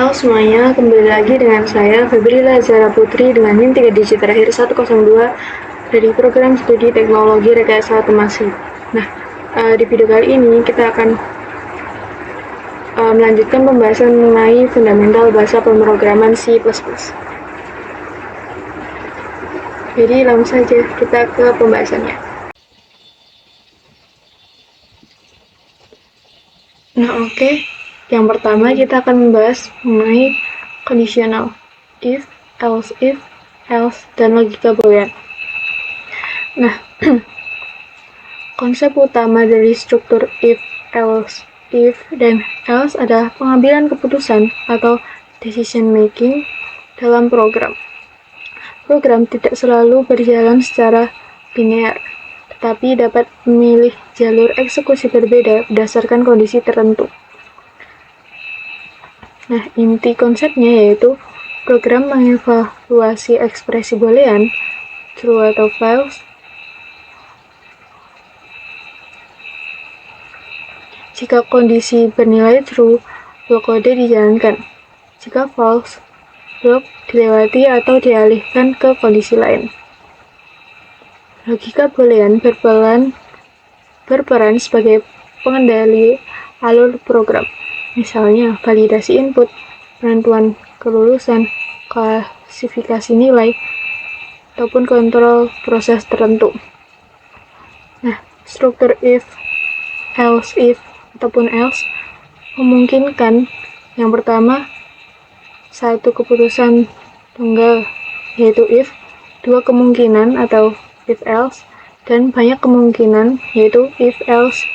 Halo semuanya, kembali lagi dengan saya Febrila Zara Putri dengan NIM 3 digit terakhir 102 dari program studi teknologi rekayasa otomasi. Nah, di video kali ini kita akan melanjutkan pembahasan mengenai fundamental bahasa pemrograman C++. Jadi langsung saja kita ke pembahasannya. Nah, oke. Yang pertama kita akan membahas mengenai conditional if, else, dan logika boolean. Nah, konsep utama dari struktur if, dan else adalah pengambilan keputusan atau decision making dalam program. Program tidak selalu berjalan secara linear, tetapi dapat memilih jalur eksekusi berbeda berdasarkan kondisi tertentu. Nah, inti konsepnya yaitu program mengevaluasi ekspresi boolean, true atau false, jika kondisi bernilai true, blok kode dijalankan. Jika false, blok dilewati atau dialihkan ke kondisi lain. Logika boolean berperan sebagai pengendali alur program. Misalnya, validasi input, penentuan kelulusan, klasifikasi nilai, ataupun kontrol proses tertentu. Nah, struktur if, ataupun else memungkinkan yang pertama, satu keputusan tunggal, yaitu if, dua kemungkinan atau if else, dan banyak kemungkinan, yaitu if else.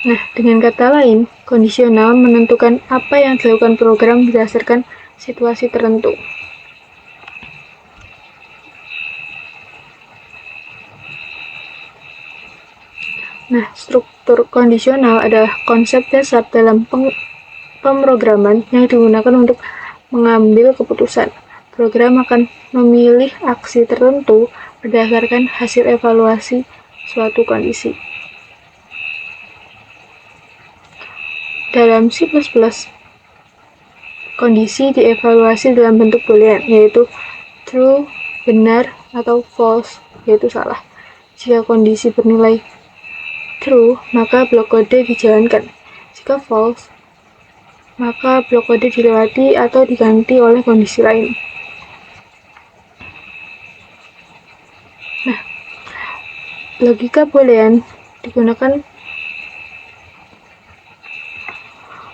Nah, dengan kata lain, kondisional menentukan apa yang dilakukan program berdasarkan situasi tertentu. Nah, struktur kondisional adalah konsep dasar dalam pemrograman yang digunakan untuk mengambil keputusan. Program akan memilih aksi tertentu berdasarkan hasil evaluasi suatu kondisi. Dalam C++, kondisi dievaluasi dalam bentuk boolean, yaitu true, benar, atau false, yaitu salah. Jika kondisi bernilai true, maka blok kode dijalankan. Jika false, maka blok kode dilewati atau diganti oleh kondisi lain. Nah, logika boolean digunakan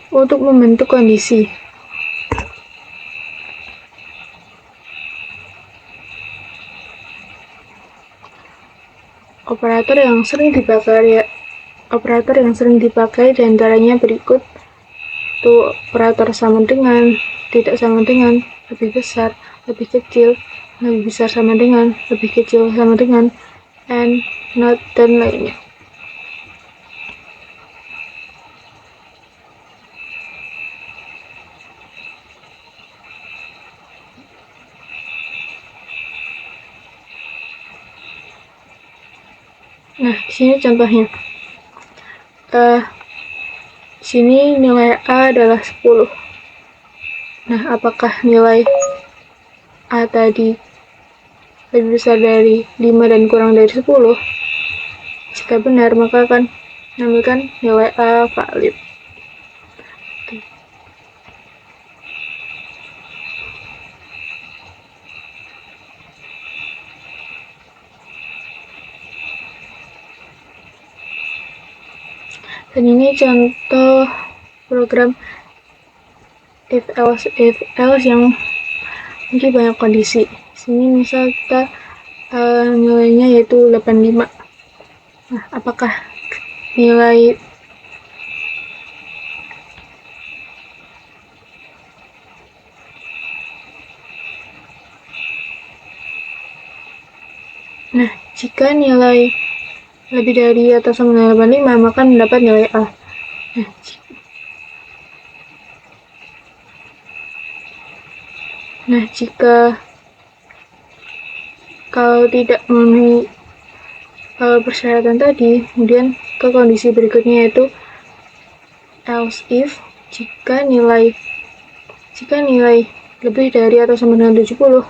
untuk membentuk kondisi. Operator yang sering dipakai diantaranya berikut, itu operator sama dengan, tidak sama dengan, lebih besar, lebih kecil, lebih besar sama dengan, lebih kecil sama dengan, and, not, dan lainnya. Nah, di sini contohnya. Sini nilai A adalah 10. Nah, apakah nilai A tadi lebih besar dari 5 dan kurang dari 10? Jika benar, maka akan menambilkan nilai A valid. Dan ini contoh program if else yang mungkin banyak kondisi. Sini misal kita nilainya yaitu 85. Nah, apakah nilai Nah, jika nilai lebih dari atau sama dengan 85, maka mendapat nilai A. Nah, jika kalau tidak memenuhi persyaratan tadi, kemudian ke kondisi berikutnya, yaitu else if jika nilai lebih dari atau sama dengan 70,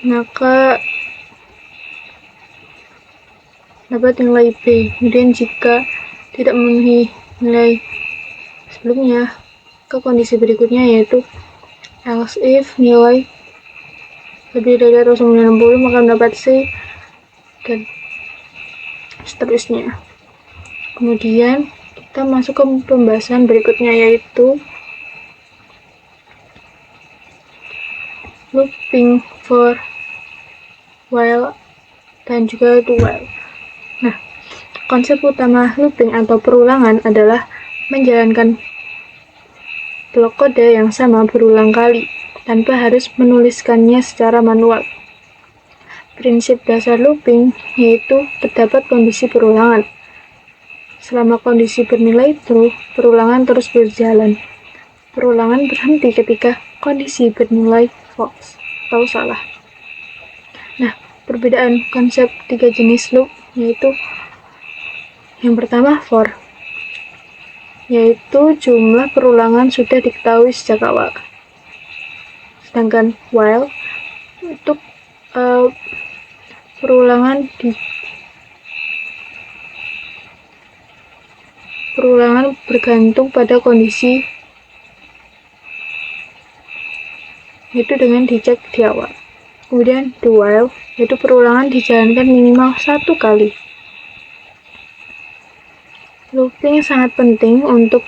maka dapat nilai B. Kemudian jika tidak memenuhi nilai sebelumnya, ke kondisi berikutnya, yaitu else if nilai lebih dari atau sama dengan 60, maka mendapat C, dan seterusnya. Kemudian kita masuk ke pembahasan berikutnya, yaitu looping for while dan juga do while. Nah, konsep utama looping atau perulangan adalah menjalankan blok kode yang sama berulang kali tanpa harus menuliskannya secara manual. Prinsip dasar looping yaitu terdapat kondisi perulangan. Selama kondisi bernilai true, perulangan terus berjalan. Perulangan berhenti ketika kondisi bernilai false atau salah. Nah, perbedaan konsep 3 jenis loop yaitu yang pertama for, yaitu jumlah perulangan sudah diketahui sejak awal. Sedangkan while untuk perulangan bergantung pada kondisi, yaitu dengan dicek di awal. Kemudian do while, yaitu perulangan dijalankan minimal 1 kali. Looping sangat penting untuk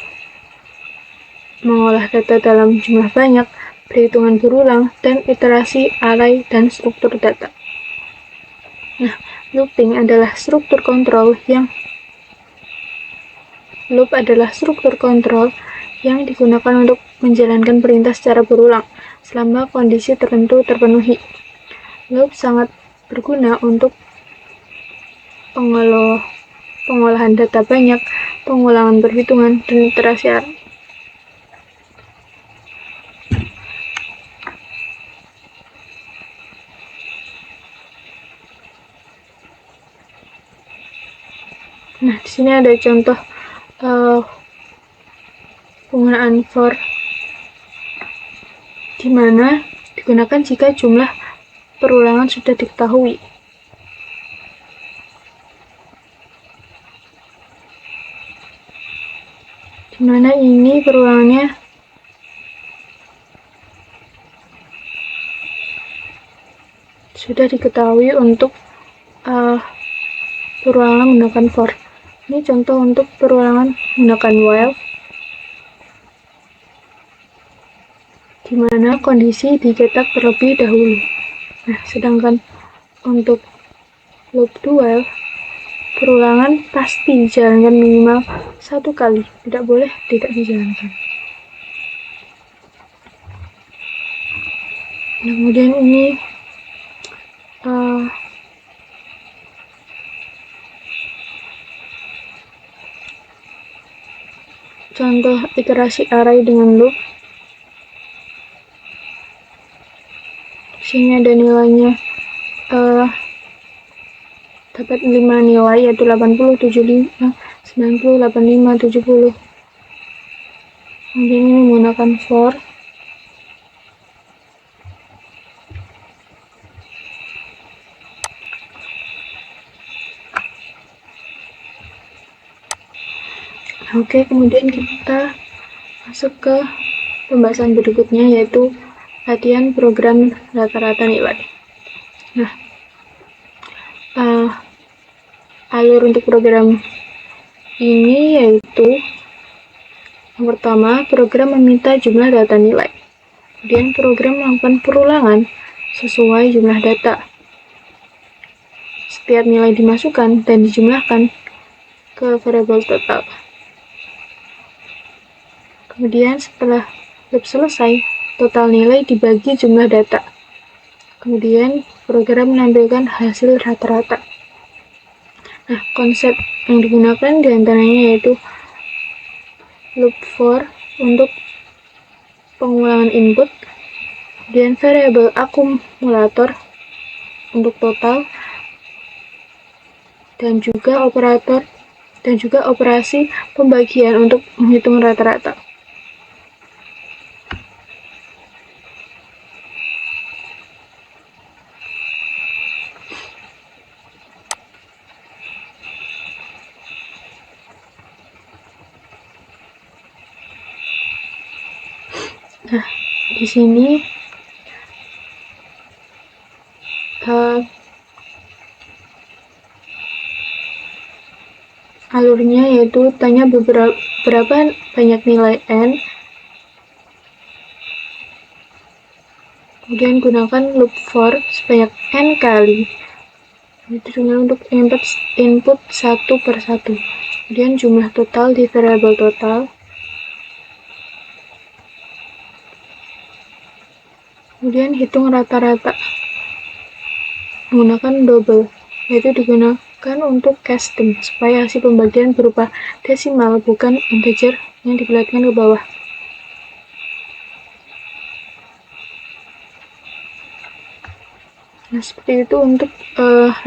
mengolah data dalam jumlah banyak, perhitungan berulang, dan iterasi array dan struktur data. Nah, looping adalah struktur kontrol yang digunakan untuk menjalankan perintah secara berulang selama kondisi tertentu terpenuhi. Loop sangat berguna untuk pengolahan data banyak, pengulangan perhitungan, dan iterasi array. Nah, di sini ada contoh penggunaan for, di mana digunakan jika jumlah perulangan sudah diketahui. Di mana ini perulangannya sudah diketahui untuk perulangan menggunakan for. Ini contoh untuk perulangan menggunakan while, di mana kondisi dicetak terlebih dahulu. Nah, sedangkan untuk loop do while, perulangan pasti dijalankan minimal 1 kali, tidak boleh tidak dijalankan. Nah, kemudian ini contoh iterasi array dengan loop. Sini ada nilainya, dapat 5 nilai, yaitu 80, 75, 90, 85, 70. Kemudian ini menggunakan for. Oke, kemudian kita masuk ke pembahasan berikutnya, yaitu latihan program rata-rata nilai. Nah, alur untuk program ini yaitu yang pertama, program meminta jumlah data nilai. Kemudian program melakukan perulangan sesuai jumlah data. Setiap nilai dimasukkan dan dijumlahkan ke variabel total. Kemudian setelah loop selesai, total nilai dibagi jumlah data. Kemudian program menampilkan hasil rata-rata. Nah, konsep yang digunakan diantaranya yaitu loop for untuk pengulangan input, kemudian variabel akumulator untuk total, dan juga operasi pembagian untuk menghitung rata-rata. Nah, di sini alurnya yaitu tanya berapa banyak nilai n, kemudian gunakan loop for sebanyak n kali, itu untuk input satu per satu, kemudian jumlah total di variabel total, kemudian hitung rata-rata menggunakan double, yaitu digunakan untuk casting supaya hasil pembagian berupa desimal bukan integer yang diperlihatkan ke bawah. Nah, seperti itu untuk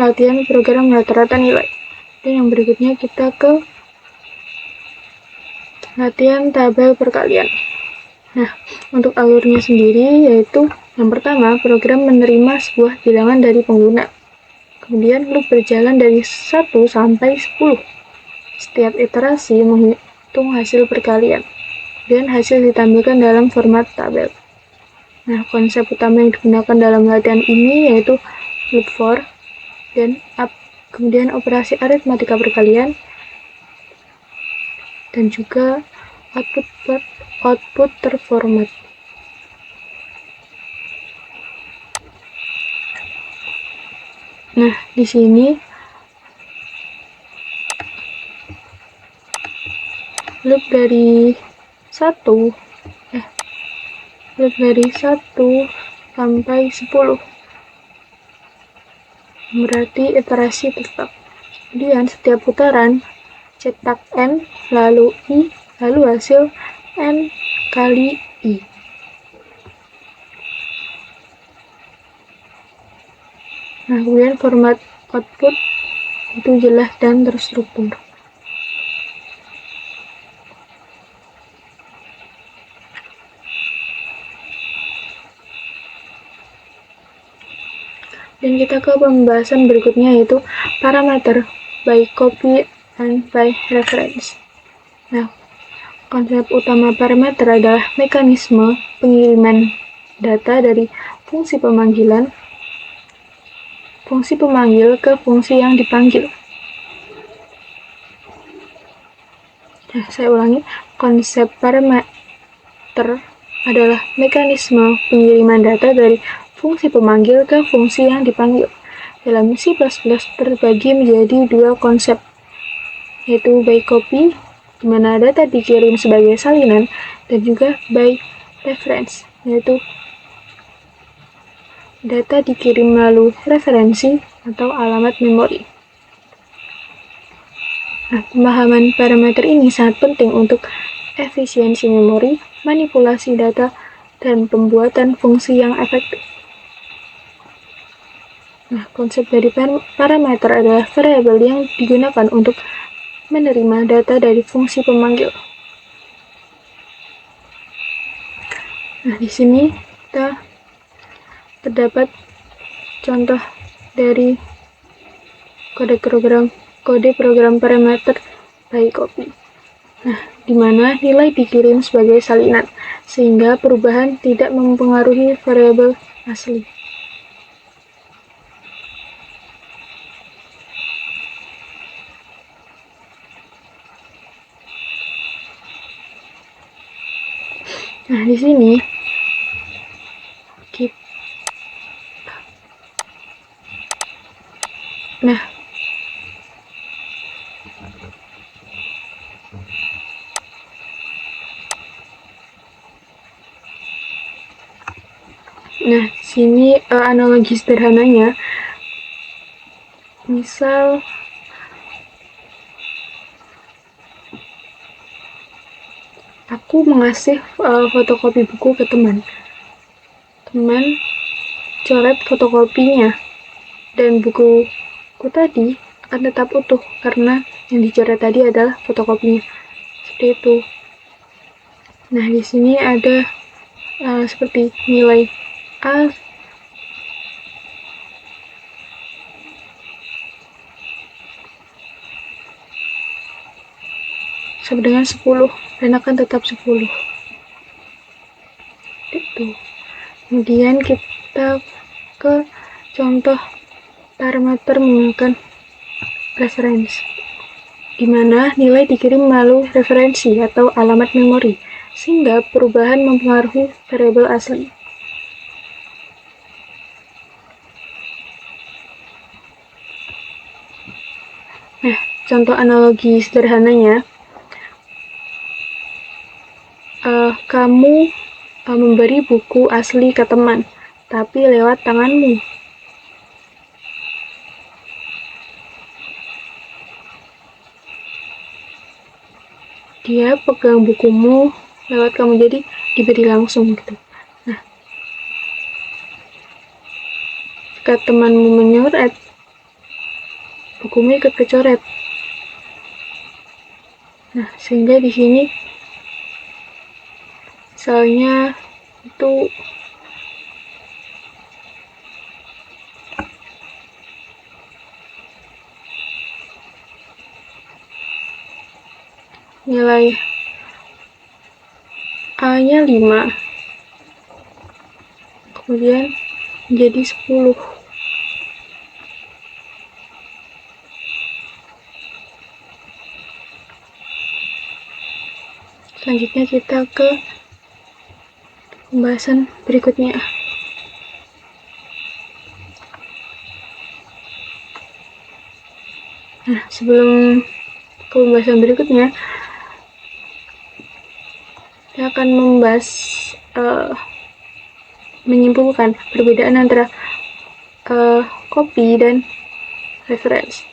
latihan program rata-rata nilai. Dan yang berikutnya kita ke latihan tabel perkalian. Nah, untuk alurnya sendiri yaitu yang pertama, program menerima sebuah bilangan dari pengguna. Kemudian loop berjalan dari 1 sampai 10. Setiap iterasi menghitung hasil perkalian. Dan hasil ditampilkan dalam format tabel. Nah, konsep utama yang digunakan dalam latihan ini yaitu loop for dan up, kemudian operasi aritmatika perkalian, dan juga output terformat. Nah, di sini loop dari 1 sampai 10 berarti iterasi tetap. Kemudian setiap putaran cetak n, lalu i, lalu hasil n kali i. Nah, kemudian format output itu jelas dan terstruktur. Dan kita ke pembahasan berikutnya yaitu parameter by copy and by reference. Nah, konsep utama parameter adalah mekanisme pengiriman data dari fungsi pemanggil ke fungsi yang dipanggil. Nah, saya ulangi, konsep parameter adalah mekanisme pengiriman data dari fungsi pemanggil ke fungsi yang dipanggil. Dalam C++ terbagi menjadi dua konsep, yaitu by copy, di mana data dikirim sebagai salinan, dan juga by reference, yaitu data dikirim melalui referensi atau alamat memori. Nah, pemahaman parameter ini sangat penting untuk efisiensi memori, manipulasi data, dan pembuatan fungsi yang efektif. Nah, konsep dari parameter adalah variabel yang digunakan untuk menerima data dari fungsi pemanggil. Nah, di sini terdapat contoh dari kode program parameter by copy. Nah, di mana nilai dikirim sebagai salinan, sehingga perubahan tidak mempengaruhi variabel asli. Nah, di sini Nah, sini analogi sederhananya, misal aku mengasih fotokopi buku ke teman coret fotokopinya. dan bukuku tadi akan tetap utuh karena yang dicoret tadi adalah fotokopinya. Seperti itu. Nah, di sini ada seperti nilai A sama dengan 10 dan akan tetap 10. Itu. Kemudian kita ke contoh parameter menggunakan referensi, di mana nilai dikirim melalui referensi atau alamat memori, sehingga perubahan mempengaruhi variabel asli. Nah, contoh analogi sederhananya, kamu memberi buku asli ke teman, tapi lewat tanganmu. Dia pegang bukumu lewat kamu, jadi diberi langsung gitu. Nah, jika temanmu menyoret, bukumu ikut kecoret. Nah, sehingga di sini misalnya itu nilai A-nya 5, kemudian menjadi 10. Selanjutnya kita ke pembahasan berikutnya. Nah, sebelum ke pembahasan berikutnya, saya akan membahas menyimpulkan perbedaan antara copy dan reference.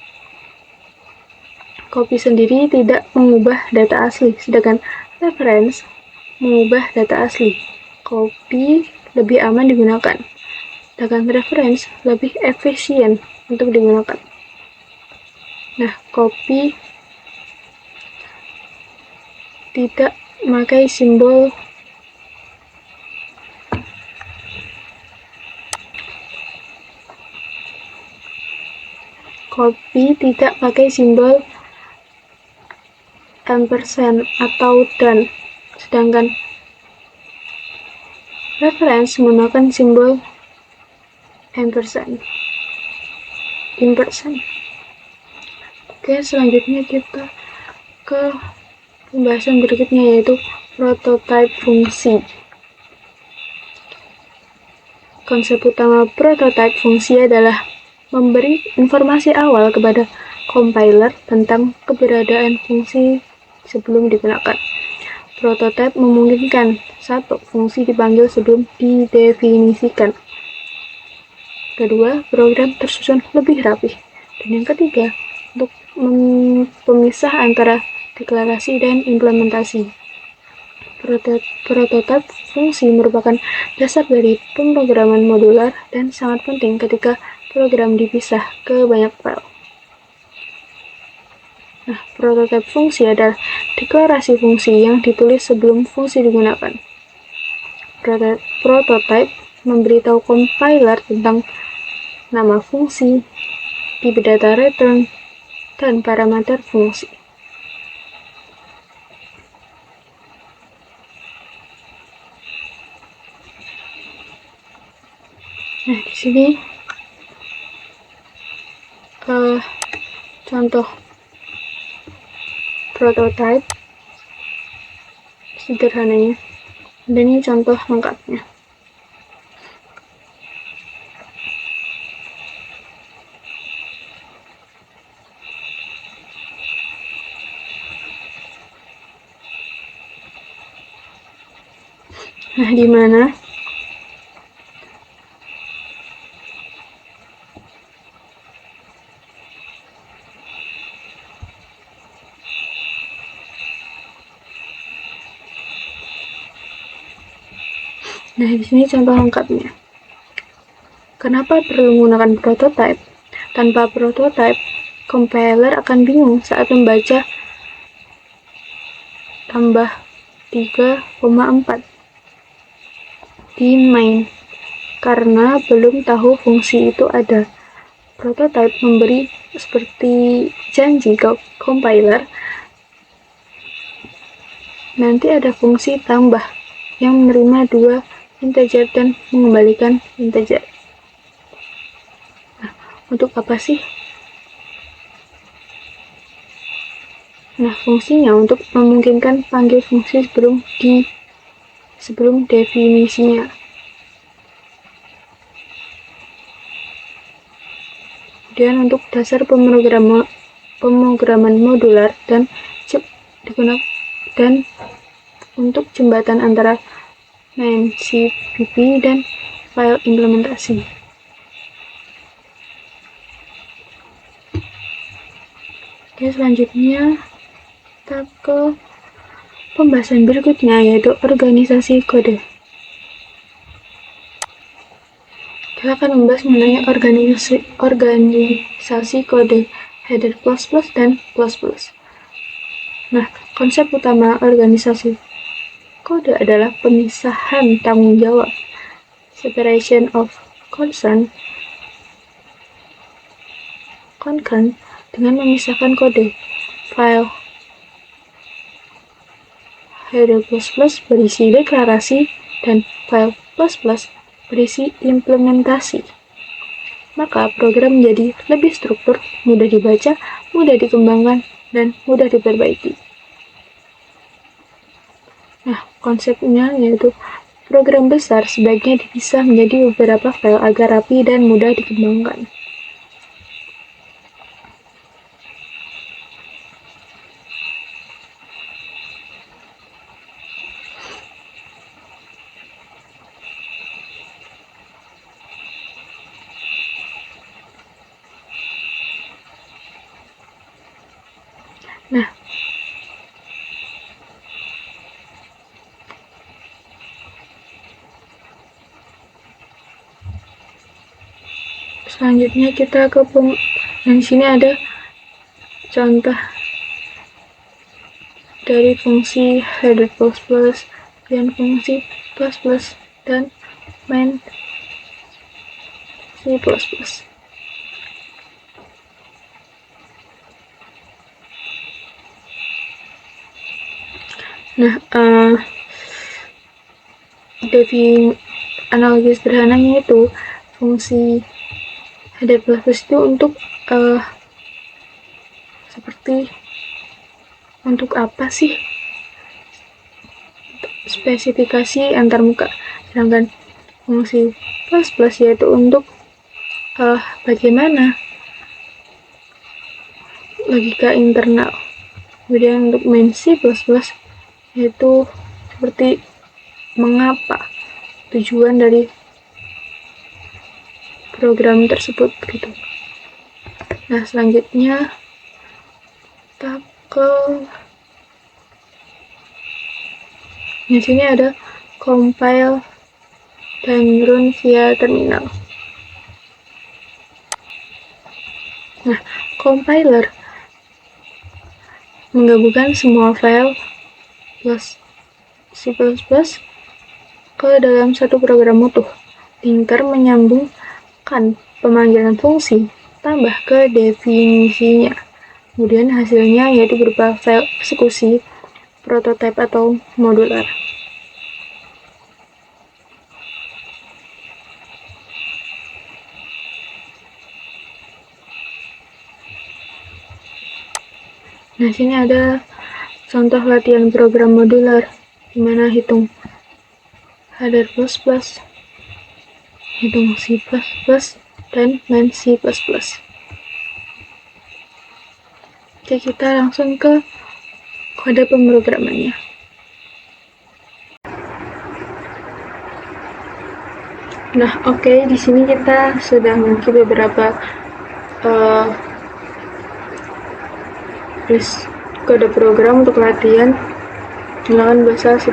Copy sendiri tidak mengubah data asli, sedangkan reference mengubah data asli. Copy lebih aman digunakan, sedangkan reference lebih efisien untuk digunakan. Nah, copy tidak memakai simbol ampersand atau dan, sedangkan reference menggunakan simbol ampersand. Oke, selanjutnya kita ke pembahasan berikutnya, yaitu prototype fungsi. Konsep utama prototype fungsi adalah memberi informasi awal kepada compiler tentang keberadaan fungsi sebelum digunakan. Prototype memungkinkan satu, fungsi dipanggil sebelum didefinisikan. Kedua, program tersusun lebih rapih. Dan yang ketiga, untuk pemisah antara deklarasi dan implementasi. Prototype fungsi merupakan dasar dari pemrograman modular dan sangat penting ketika program dipisah ke banyak file. Nah, prototype fungsi adalah deklarasi fungsi yang ditulis sebelum fungsi digunakan. Prototype memberitahu compiler tentang nama fungsi, tipe data return, dan parameter fungsi. Nah, di sini contoh prototype sederhananya, dan ini contoh lengkapnya. Nah, di mana Nah, di sini contoh lengkapnya. Kenapa perlu menggunakan prototype? Tanpa prototype, compiler akan bingung saat membaca tambah 3,4 di main, karena belum tahu fungsi itu ada. Prototype memberi seperti janji ke compiler, nanti ada fungsi tambah yang menerima 2 integer dan mengembalikan integer. Nah, untuk apa sih? Nah, fungsinya untuk memungkinkan panggil fungsi sebelum definisinya. Kemudian untuk dasar pemrograman modular dan untuk jembatan antara main CPP dan file implementasi. Oke, selanjutnya kita ke pembahasan berikutnya, yaitu organisasi kode. Kita akan membahas mengenai organisasi kode header ++ dan ++. Nah, konsep utama organisasi kode adalah pemisahan tanggung jawab, separation of concern, dengan memisahkan kode. File header ++ berisi deklarasi dan file ++ berisi implementasi. Maka program menjadi lebih struktur, mudah dibaca, mudah dikembangkan, dan mudah diperbaiki. Nah, konsepnya yaitu program besar sebaiknya dipisah menjadi beberapa file agar rapi dan mudah dikembangkan. Nah, selanjutnya kita ke di sini ada contoh dari fungsi header ++ dan fungsi ++ dan main C++. Nah, analogi sederhananya itu fungsi header ++ itu untuk seperti untuk apa sih? Spesifikasi antarmuka. Sedangkan fungsi ++ yaitu untuk bagaimana logika internal. Kemudian untuk main C++ yaitu seperti mengapa, tujuan dari program tersebut gitu. Nah, selanjutnya kita ke di sini ada compile dan run via terminal. Nah, compiler menggabungkan semua file plus C++ ke dalam satu program utuh. Linker menyambungkan pemanggilan fungsi tambah ke definisinya. Kemudian hasilnya yaitu berupa file eksekusi, prototype atau modular. Nah, sini ada contoh latihan program modular, di mana hitung header ++, hitung C++, dan main C++. Oke, kita langsung ke kode pemrogramannya. Nah, oke, di sini kita sudah memiliki beberapa list kode program untuk latihan menggunakan bahasa C++.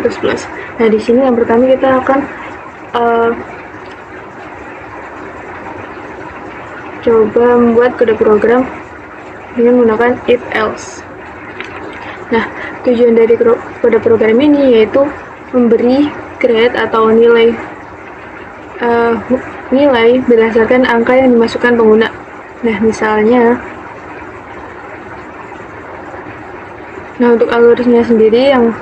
Nah, di sini yang pertama kita akan coba membuat kode program dengan menggunakan if else. Nah, tujuan dari kode program ini yaitu memberi grade atau nilai berdasarkan angka yang dimasukkan pengguna. Nah, misalnya, untuk algoritmnya sendiri yang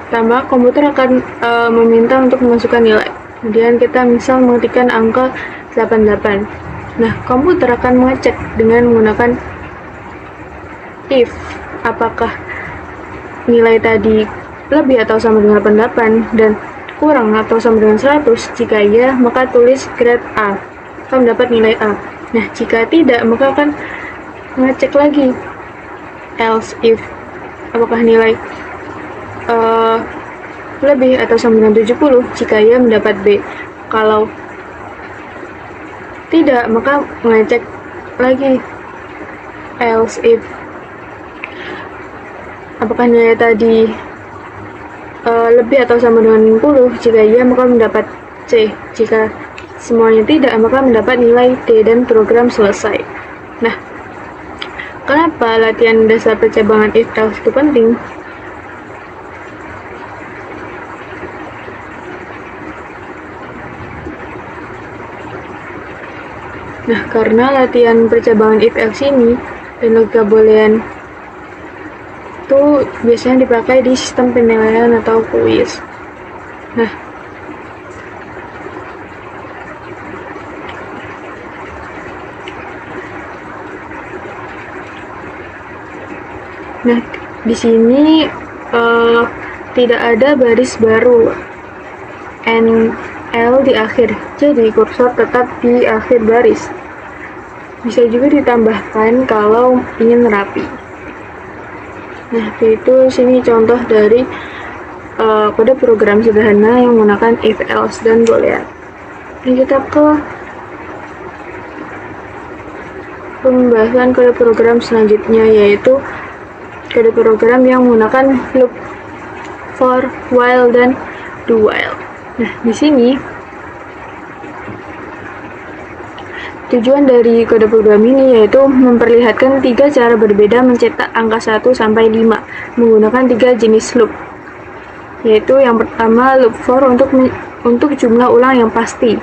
pertama, komputer akan meminta untuk memasukkan nilai. Kemudian kita misal mengetikkan angka 88. Nah, komputer akan mengecek dengan menggunakan if, apakah nilai tadi lebih atau sama dengan 88 dan kurang atau sama dengan 100. Jika iya, maka tulis grade A, akan mendapat nilai A. Nah, jika tidak, maka akan mengecek lagi else if, apakah nilai lebih atau sama dengan 70. Jika ia mendapat B. Kalau tidak, maka mengecek lagi else if, apakah nilai tadi lebih atau sama dengan 60. Jika iya, maka mendapat C. Jika semuanya tidak, maka mendapat nilai D dan program selesai. Nah, kenapa latihan dasar percabangan if else itu penting? Nah, karena latihan percabangan if else ini dan logika boolean itu biasanya dipakai di sistem penilaian atau kuis. Nah, di sini tidak ada baris baru L di akhir, jadi kursor tetap di akhir baris. Bisa juga ditambahkan kalau ingin rapi. Nah, itu sini contoh dari kode program sederhana yang menggunakan if, else, dan boolean. Ini kita ke pembahasan kode program selanjutnya, yaitu kode program yang menggunakan loop, for, while, dan do while. Nah, di sini tujuan dari kode program ini yaitu memperlihatkan 3 cara berbeda mencetak angka 1 sampai 5 menggunakan 3 jenis loop. Yaitu yang pertama loop for untuk jumlah ulang yang pasti.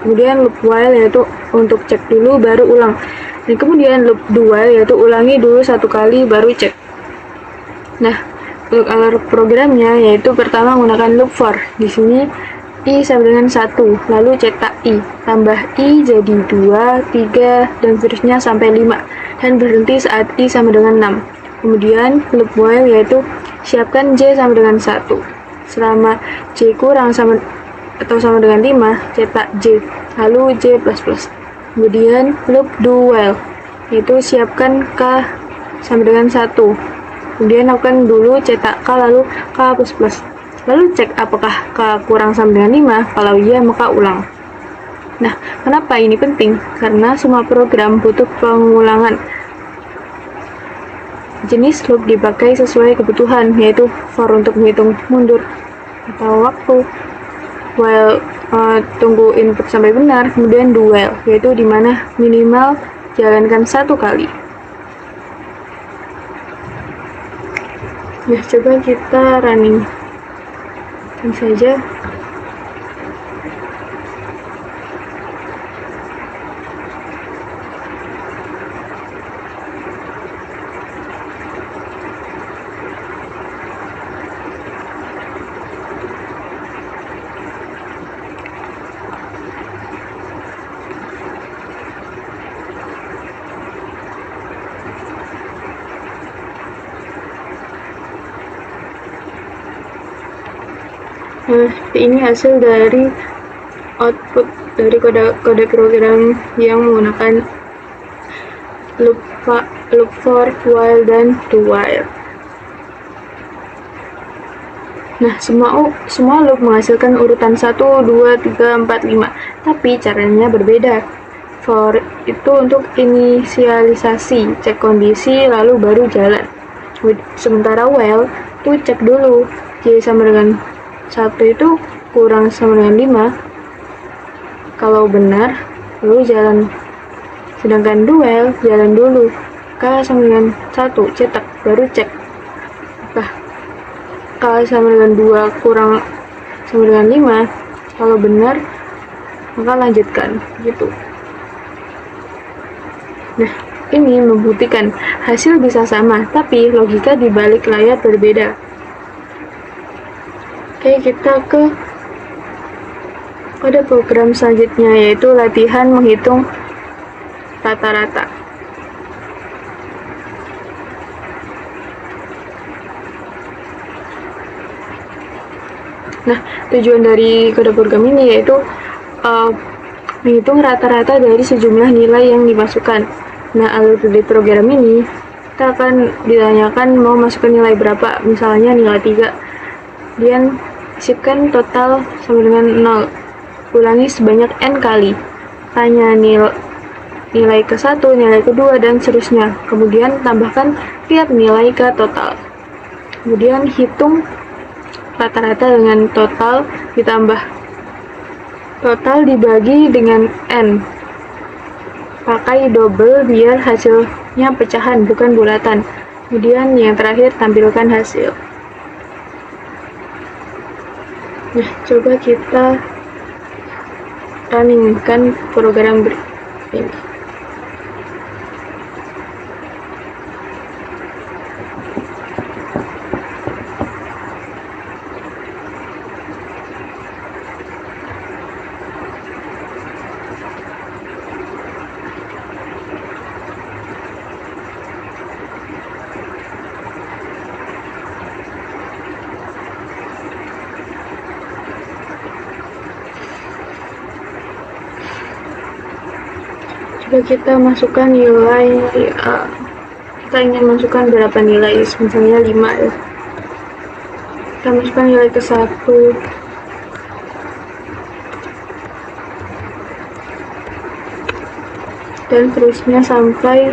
Kemudian loop while yaitu untuk cek dulu baru ulang. Dan kemudian loop do while yaitu ulangi dulu 1 kali baru cek. Nah, untuk alur programnya yaitu pertama menggunakan loop for. Di sini I sama dengan 1, lalu cetak I, tambah I jadi 2, 3, dan seterusnya sampai 5, dan berhenti saat I sama dengan 6. Kemudian loop while yaitu siapkan J sama dengan 1. Selama J kurang sama atau sama dengan 5, cetak J, lalu J++. Kemudian loop do while yaitu siapkan K sama dengan 1. Kemudian lakukan dulu cetak K lalu K++. Lalu cek apakah K kurang sama dengan 5. Kalau iya, maka ulang. Nah, kenapa ini penting? Karena semua program butuh pengulangan. Jenis loop dipakai sesuai kebutuhan, yaitu for untuk menghitung mundur atau waktu, while tunggu input sampai benar, kemudian do while yaitu dimana minimal jalankan 1 kali. Nah, coba kita running saja. Nah, ini hasil dari output dari kode program yang menggunakan loop for, while, dan do while. Nah, semua loop menghasilkan urutan 1, 2, 3, 4, 5, tapi caranya berbeda. For itu untuk inisialisasi, cek kondisi, lalu baru jalan. Sementara while itu cek dulu, J sama dengan 1 itu kurang sama dengan 5. Kalau benar, lalu jalan. Sedangkan duel, jalan dulu. K sama dengan 1, cetak, baru cek. Apakah K sama dengan 2 kurang sama dengan 5? Kalau benar, maka lanjutkan. Gitu. Nah, ini membuktikan hasil bisa sama, tapi logika di balik layar berbeda. Oke, kita pada program selanjutnya, yaitu latihan menghitung rata-rata. Nah, tujuan dari kode program ini yaitu menghitung rata-rata dari sejumlah nilai yang dimasukkan. Nah, alur di program ini kita akan ditanyakan mau masukkan nilai berapa, misalnya nilai 3. Kemudian isipkan total sama dengan 0. Ulangi sebanyak n kali. Tanya nilai ke-1, nilai kedua, dan seterusnya. Kemudian tambahkan tiap nilai ke total. Kemudian hitung rata-rata dengan total ditambah total dibagi dengan n. Pakai double biar hasilnya pecahan bukan bulatan. Kemudian yang terakhir tampilkan hasil. Nah, coba kita runningkan program ini. Coba kita masukkan nilai, kita ingin masukkan berapa nilai, misalnya 5 ya. Kita masukkan nilai ke-1, dan terusnya sampai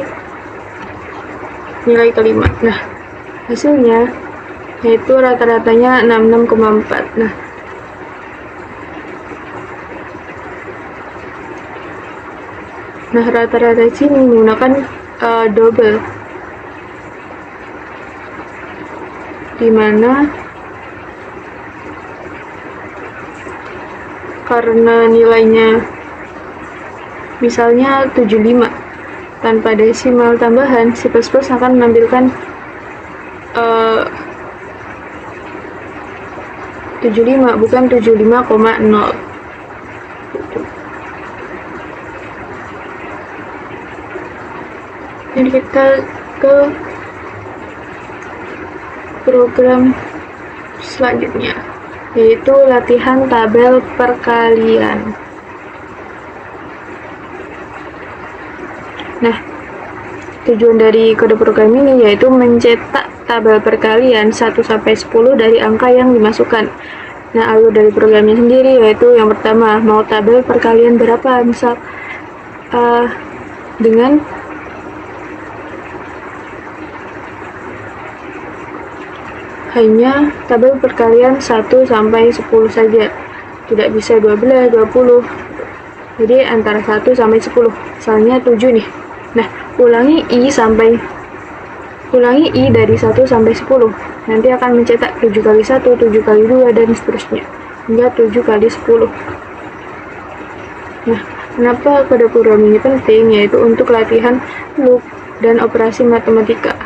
nilai ke-5. Nah, hasilnya yaitu rata-ratanya 66,4. Nah, rata-rata sini menggunakan double, dimana karena nilainya misalnya 75 tanpa desimal tambahan, C++ akan menampilkan 75 bukan 75,0. Jadi kita ke program selanjutnya, yaitu latihan tabel perkalian. Nah, tujuan dari kode program ini yaitu mencetak tabel perkalian 1-10 dari angka yang dimasukkan. Nah, alur dari programnya sendiri yaitu yang pertama, mau tabel perkalian berapa, misal dengan hanya tabel perkalian 1-10 saja, tidak bisa 12, 20. Jadi antara 1-10, misalnya 7 nih. Nah, ulangi I dari 1-10. Nanti akan mencetak 7 kali 1, 7 kali 2, dan seterusnya hingga 7 kali 10. Nah, kenapa kode program ini penting? Yaitu untuk latihan loop dan operasi matematika.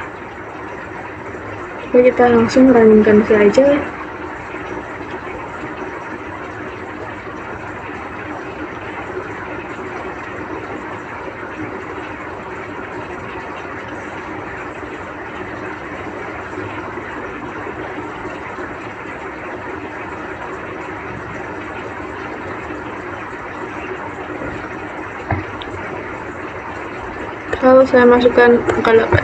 Oke, kita langsung runningkan saja. Lalu saya masukkan angka 8.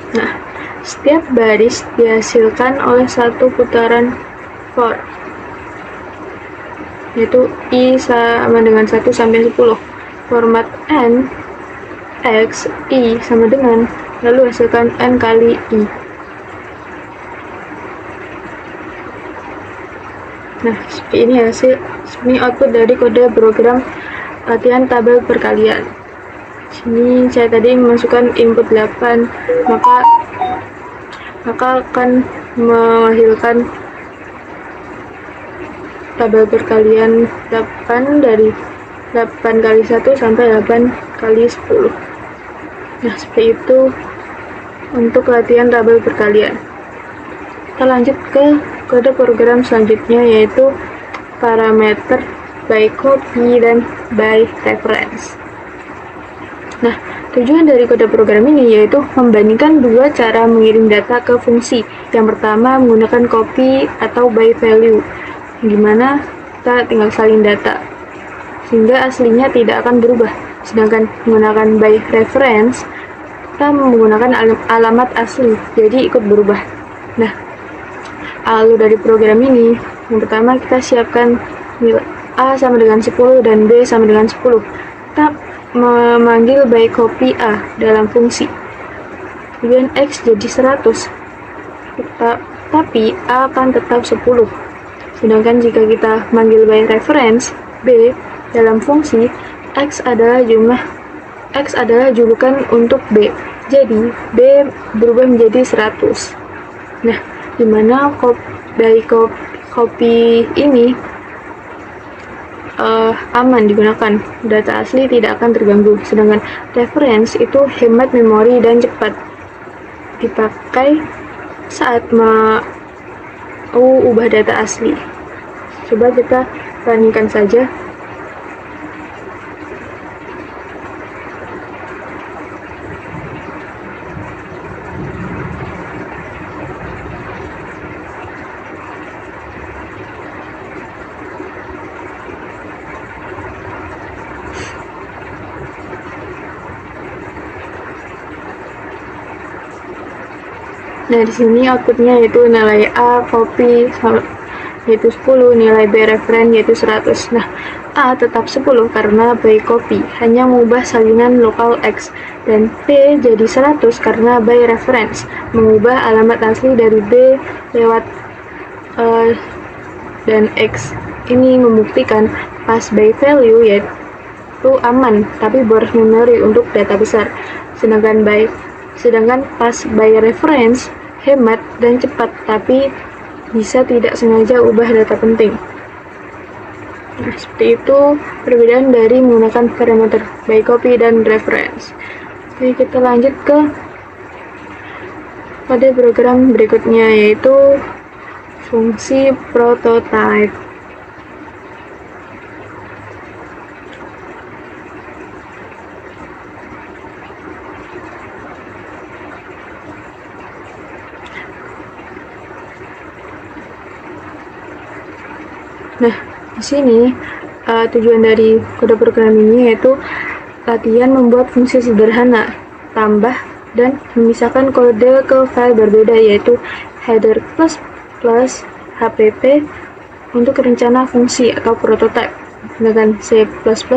Nah, setiap baris dihasilkan oleh satu putaran for, yaitu I sama dengan 1-10. Format N, X, I sama dengan, lalu hasilkan N kali I. Nah, seperti ini output dari kode program latihan tabel perkalian. Sini saya tadi memasukkan input 8, maka akan menghasilkan tabel perkalian 8 dari 8 kali 1 sampai 8 kali 10. Nah, seperti itu untuk latihan tabel perkalian. Kita lanjut ke kode program selanjutnya, yaitu parameter by copy dan by reference. Nah, tujuan dari kode program ini yaitu membandingkan dua cara mengirim data ke fungsi. Yang pertama menggunakan copy atau by value, dimana kita tinggal salin data sehingga aslinya tidak akan berubah. Sedangkan menggunakan by reference, kita menggunakan alamat asli, jadi ikut berubah. Nah, alur dari program ini, yang pertama kita siapkan nilai A sama dengan 10 dan B sama dengan 10. Kita memanggil by copy A dalam fungsi. Kemudian X jadi 100. Tapi A akan tetap 10. Sedangkan jika kita manggil by reference B dalam fungsi, X adalah julukan untuk B. Jadi B berubah menjadi 100. Nah, dimana by copy ini aman digunakan, data asli tidak akan terganggu. Sedangkan reference itu hemat memori dan cepat dipakai saat mau ubah data asli. Coba kita bandingkan saja. Nah, di sini outputnya yaitu nilai A copy yaitu 10, nilai B reference yaitu 100. Nah, A tetap 10 karena by copy hanya mengubah salinan lokal X, dan B jadi 100 karena by reference mengubah alamat asli dari B lewat dan X. Ini membuktikan pas by value yaitu aman tapi boros memori untuk data besar. Sedangkan pas by reference hemat dan cepat, tapi bisa tidak sengaja ubah data penting. Nah, seperti itu perbedaan dari menggunakan parameter by copy dan reference. Oke, kita lanjut ke pada program berikutnya, yaitu fungsi prototype. Nah, di sini tujuan dari kode program ini yaitu latihan membuat fungsi sederhana, tambah, dan memisahkan kode ke file berbeda, yaitu header plus HPP untuk rencana fungsi atau prototype. Dengan C++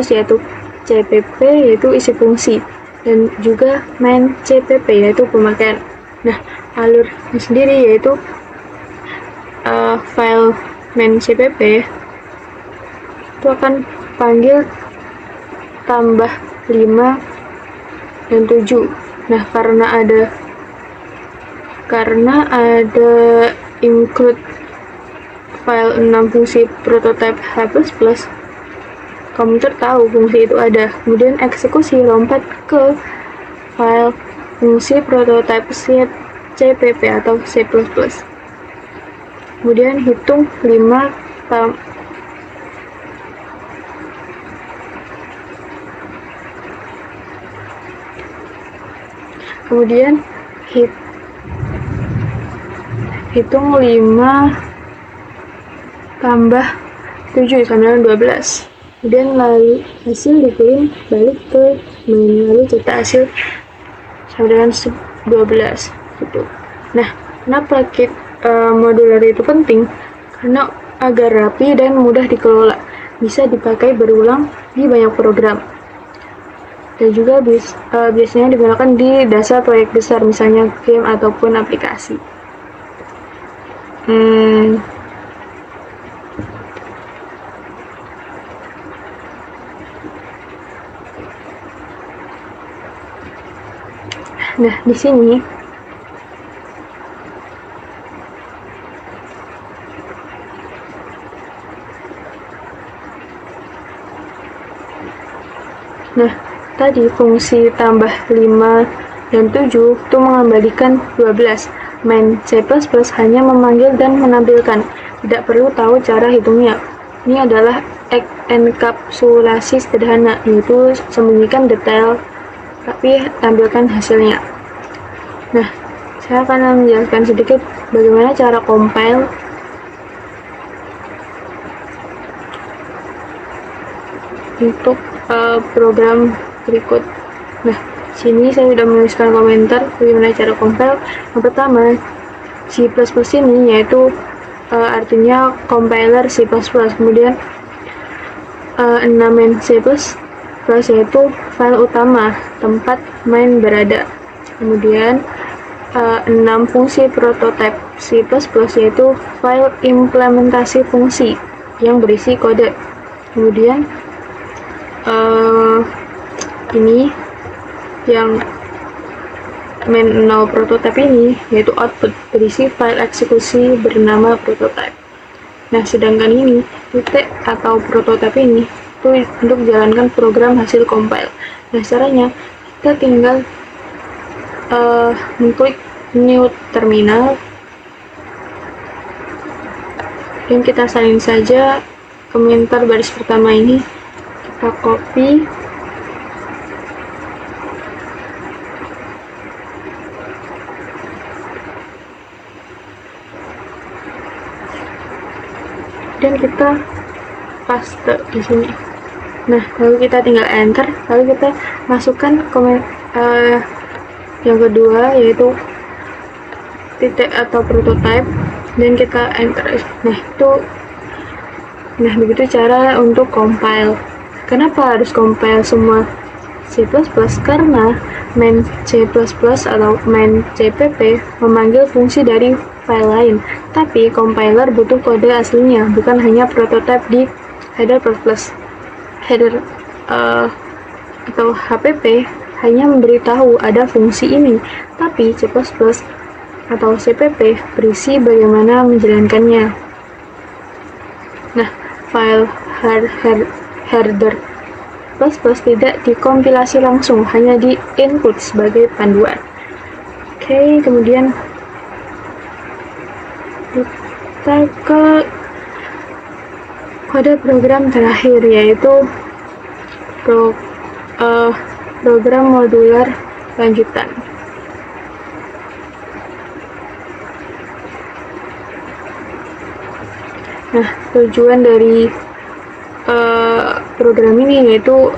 yaitu CPP yaitu isi fungsi, dan juga main CPP yaitu pemakaian. Nah, alurnya sendiri yaitu file main CPP itu akan panggil tambah 5 dan 7. Nah, karena ada include file 6 fungsi prototype H++, komputer tahu fungsi itu ada. Kemudian eksekusi lompat ke file fungsi prototype CPP atau C++. Kemudian hitung 5 kemudian hitung 5 tambah 7 sama dengan 12. Kemudian lalu hasil dikirim balik ke main, lalu cetak hasil sama dengan 12 gitu. Nah, kenapa modular itu penting? Karena agar rapi dan mudah dikelola, bisa dipakai berulang di banyak program, dan juga biasanya digunakan di dasar proyek besar, misalnya game ataupun aplikasi. Nah, di sini tadi fungsi tambah 5 dan 7 itu mengembalikan 12. Main C++ hanya memanggil dan menampilkan, tidak perlu tahu cara hitungnya. Ini adalah enkapsulasi sederhana, yaitu sembunyikan detail tapi tampilkan hasilnya. Nah, saya akan menjelaskan sedikit bagaimana cara compile untuk program berikut. Nah, sini saya sudah menuliskan komentar bagaimana cara compile. Yang pertama, C++ ini yaitu artinya compiler C++. Kemudian 6 main C++ yaitu file utama tempat main berada. Kemudian 6 fungsi prototype C++ yaitu file implementasi fungsi yang berisi kode. Kemudian ini yang main 0 prototype ini yaitu output berisi file eksekusi bernama prototype. Nah, sedangkan ini titik atau prototype ini itu untuk menjalankan program hasil compile. Nah, caranya kita tinggal mengklik new terminal dan kita salin saja komentar baris pertama ini, kita copy dan kita paste di sini. Nah, lalu kita tinggal enter, lalu kita masukkan yang kedua yaitu titik atau prototype dan kita enter. Nah, begitu cara untuk compile. Kenapa harus compile semua C++? Karena main C++ atau main CPP memanggil fungsi dari file lain, tapi compiler butuh kode aslinya, bukan hanya prototype di header atau HPP hanya memberitahu ada fungsi ini, tapi C++ atau CPP berisi bagaimana menjalankannya. Nah, file header tidak dikompilasi langsung, hanya di input sebagai panduan. Oke, kemudian kita ke kode program terakhir, yaitu program modular lanjutan. Nah, tujuan dari program ini yaitu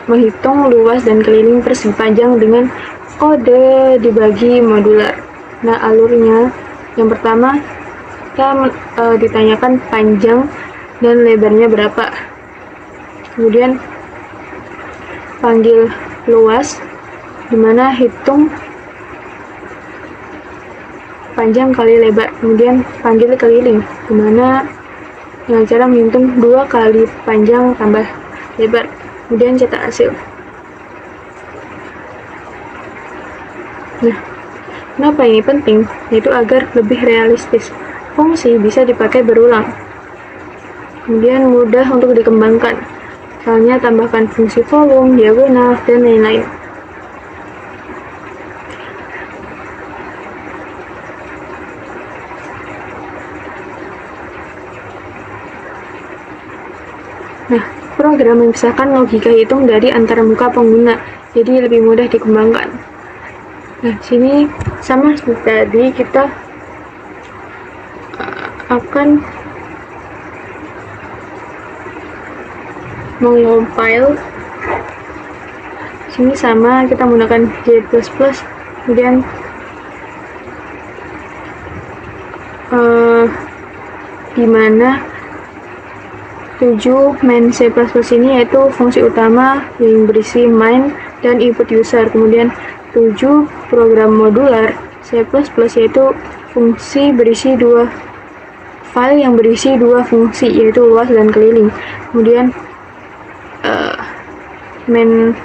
menghitung luas dan keliling persegi panjang dengan kode dibagi modular. Nah, alurnya yang pertama kita ditanyakan panjang dan lebarnya berapa. Kemudian panggil luas, dimana hitung panjang kali lebar. Kemudian panggil keliling, dimana dengan cara menghitung 2 kali panjang tambah lebar. Kemudian cetak hasil. Nah, kenapa ini penting? Yaitu agar lebih realistis. Fungsi bisa dipakai berulang. Kemudian mudah untuk dikembangkan. Misalnya tambahkan fungsi volume, diagonal, dan lain-lain. Nah, program memisahkan logika hitung dari antarmuka pengguna, jadi lebih mudah dikembangkan. Nah, sini sama seperti tadi, kita akan meng-compile. Sini sama, kita menggunakan C++, kemudian dimana 7 main C++ ini yaitu fungsi utama yang berisi main dan input user. Kemudian 7 program modular C++ yaitu fungsi berisi 2 file yang berisi 2 fungsi yaitu luas dan keliling. Kemudian main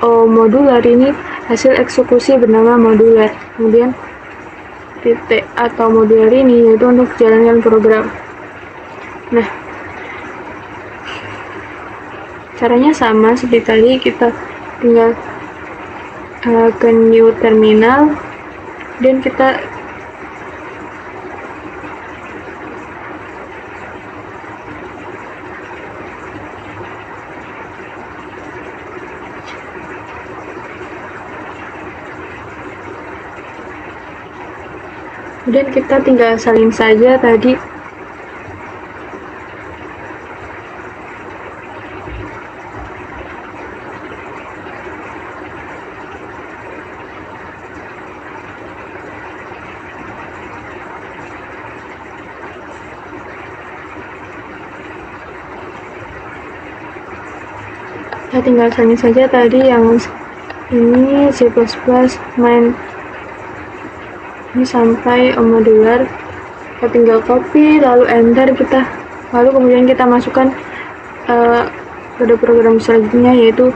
modular ini hasil eksekusi bernama moduler. Kemudian titik atau moduler ini yaitu untuk jalankan program. Nah, caranya sama seperti tadi, kita tinggal ke new terminal dan kita tinggal salin saja tadi yang ini C++ main ini sampai modular. Kita tinggal copy lalu enter lalu kemudian kita masukkan pada program selanjutnya, yaitu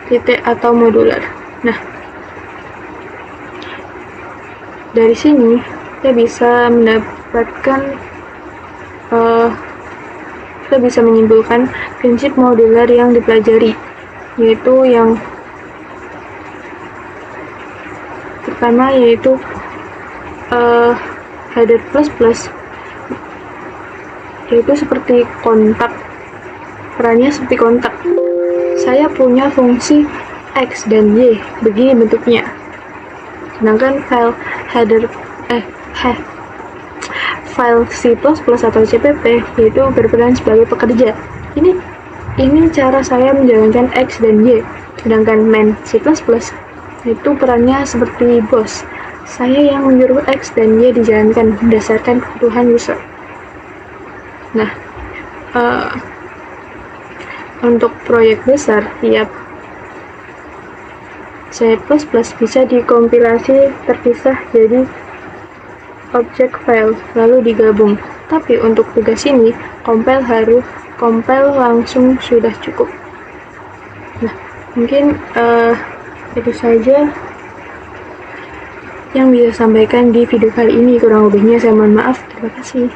titik atau modular. Nah, dari sini kita bisa mendapatkan kita bisa menyimpulkan prinsip modular yang dipelajari, yaitu yang pertama yaitu header plus yaitu seperti kontak, perannya seperti kontak. Saya punya fungsi X dan Y, begini bentuknya. Sedangkan file C++ atau CPP yaitu berperan sebagai pekerja. Ini cara saya menjalankan X dan Y. Sedangkan main C++ itu perannya seperti bos. Saya yang menyuruh X dan Y dijalankan berdasarkan kebutuhan user. Nah, untuk proyek besar, C++ bisa dikompilasi terpisah jadi objek file lalu digabung. Tapi untuk tugas ini, compile langsung sudah cukup. Nah, mungkin itu saja yang bisa sampaikan di video kali ini. Kurang lebihnya saya mohon maaf. Terima kasih.